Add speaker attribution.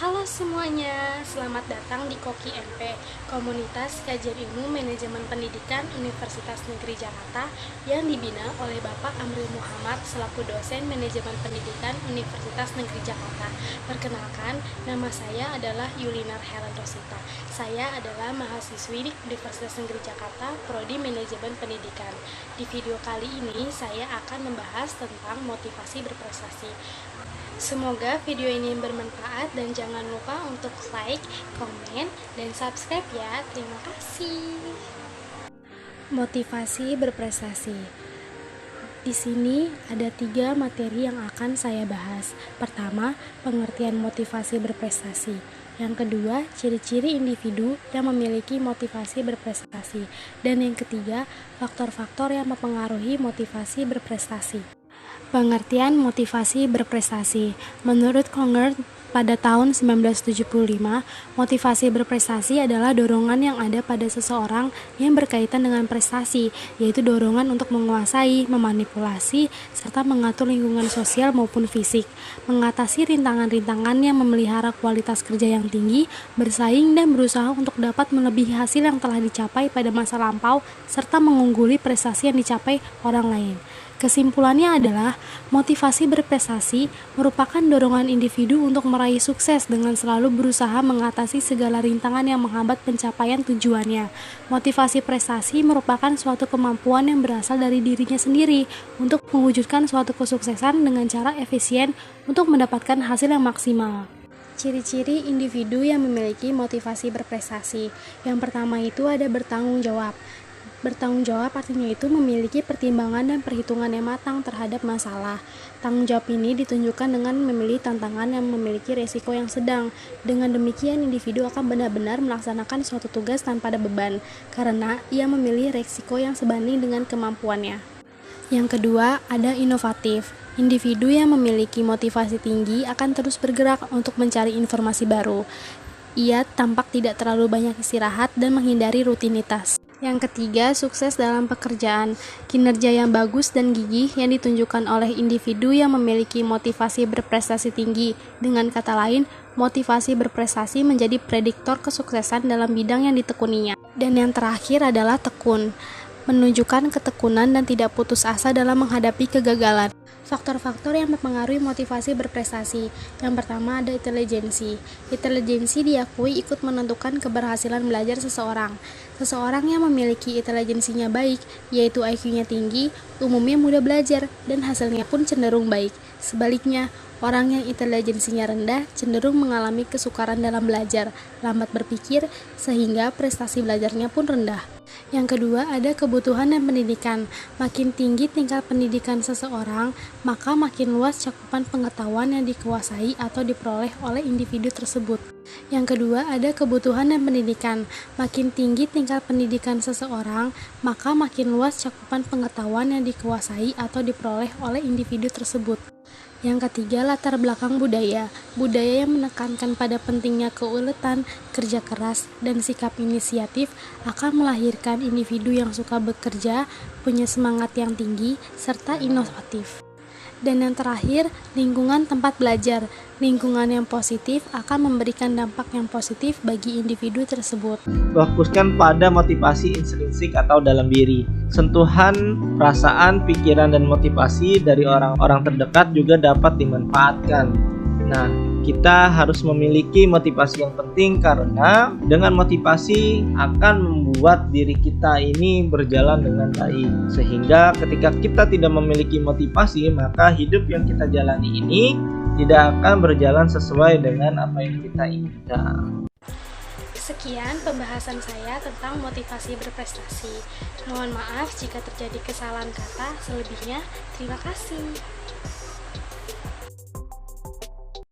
Speaker 1: Halo semuanya, selamat datang di Koki MP, Komunitas Kajian Ilmu Manajemen Pendidikan Universitas Negeri Jakarta yang dibina oleh Bapak Amril Muhammad selaku dosen Manajemen Pendidikan Universitas Negeri Jakarta. Perkenalkan, nama saya adalah Yulinar Helen Rosita. Saya adalah mahasiswi di Universitas Negeri Jakarta, Prodi Manajemen Pendidikan. Di video kali ini, saya akan membahas tentang motivasi berprestasi. Semoga video ini bermanfaat dan jangan lupa untuk like, komen, dan subscribe ya. Terima kasih. Motivasi berprestasi. Di sini ada 3 materi yang akan saya bahas. Pertama, pengertian motivasi berprestasi. Yang kedua, ciri-ciri individu yang memiliki motivasi berprestasi. Dan yang ketiga, faktor-faktor yang mempengaruhi motivasi berprestasi. Pengertian motivasi berprestasi. Menurut Conger, pada tahun 1975, motivasi berprestasi adalah dorongan yang ada pada seseorang yang berkaitan dengan prestasi, yaitu dorongan untuk menguasai, memanipulasi, serta mengatur lingkungan sosial maupun fisik, mengatasi rintangan-rintangan yang memelihara kualitas kerja yang tinggi, bersaing dan berusaha untuk dapat melebihi hasil yang telah dicapai pada masa lampau, serta mengungguli prestasi yang dicapai orang lain. Kesimpulannya adalah, motivasi berprestasi merupakan dorongan individu untuk meraih sukses dengan selalu berusaha mengatasi segala rintangan yang menghambat pencapaian tujuannya. Motivasi prestasi merupakan suatu kemampuan yang berasal dari dirinya sendiri untuk mewujudkan suatu kesuksesan dengan cara efisien untuk mendapatkan hasil yang maksimal. Ciri-ciri individu yang memiliki motivasi berprestasi. Yang pertama itu ada bertanggung jawab. Bertanggung jawab artinya itu memiliki pertimbangan dan perhitungan yang matang terhadap masalah. Tanggung jawab ini ditunjukkan dengan memilih tantangan yang memiliki resiko yang sedang. Dengan demikian, individu akan benar-benar melaksanakan suatu tugas tanpa ada beban, karena ia memilih resiko yang sebanding dengan kemampuannya. Yang kedua, ada inovatif. Individu yang memiliki motivasi tinggi akan terus bergerak untuk mencari informasi baru. Ia tampak tidak terlalu banyak istirahat dan menghindari rutinitas. Yang ketiga, sukses dalam pekerjaan. Kinerja yang bagus dan gigih yang ditunjukkan oleh individu yang memiliki motivasi berprestasi tinggi. Dengan kata lain, motivasi berprestasi menjadi prediktor kesuksesan dalam bidang yang ditekuninya. Dan yang terakhir adalah tekun. Menunjukkan ketekunan dan tidak putus asa dalam menghadapi kegagalan. Faktor-faktor yang mempengaruhi motivasi berprestasi. Yang pertama ada intelijensi. Intelijensi diakui ikut menentukan keberhasilan belajar seseorang. Seseorang yang memiliki intelijensinya baik, yaitu IQ-nya tinggi, umumnya mudah belajar dan hasilnya pun cenderung baik. Sebaliknya, orang yang intelijensinya rendah cenderung mengalami kesukaran dalam belajar, lambat berpikir, sehingga prestasi belajarnya pun rendah. Yang kedua ada kebutuhan dan pendidikan. Makin tinggi tingkat pendidikan seseorang, maka makin luas cakupan pengetahuan yang dikuasai atau diperoleh oleh individu tersebut. Yang kedua ada kebutuhan dan pendidikan. Makin tinggi tingkat pendidikan seseorang, maka makin luas cakupan pengetahuan yang dikuasai atau diperoleh oleh individu tersebut. Yang ketiga, latar belakang budaya. Budaya yang menekankan pada pentingnya keuletan, kerja keras, dan sikap inisiatif akan melahirkan individu yang suka bekerja, punya semangat yang tinggi, serta inovatif. Dan yang terakhir, lingkungan tempat belajar. Lingkungan yang positif akan memberikan dampak yang positif bagi individu tersebut.
Speaker 2: Fokuskan pada motivasi intrinsik atau dalam diri. Sentuhan, perasaan, pikiran, dan motivasi dari orang-orang terdekat juga dapat dimanfaatkan. Nah, kita harus memiliki motivasi yang penting karena dengan motivasi akan membuat diri kita ini berjalan dengan baik. Sehingga ketika kita tidak memiliki motivasi, maka hidup yang kita jalani ini tidak akan berjalan sesuai dengan apa yang kita inginkan.
Speaker 1: Sekian pembahasan saya tentang motivasi berprestasi. Mohon maaf jika terjadi kesalahan kata, selebihnya terima kasih.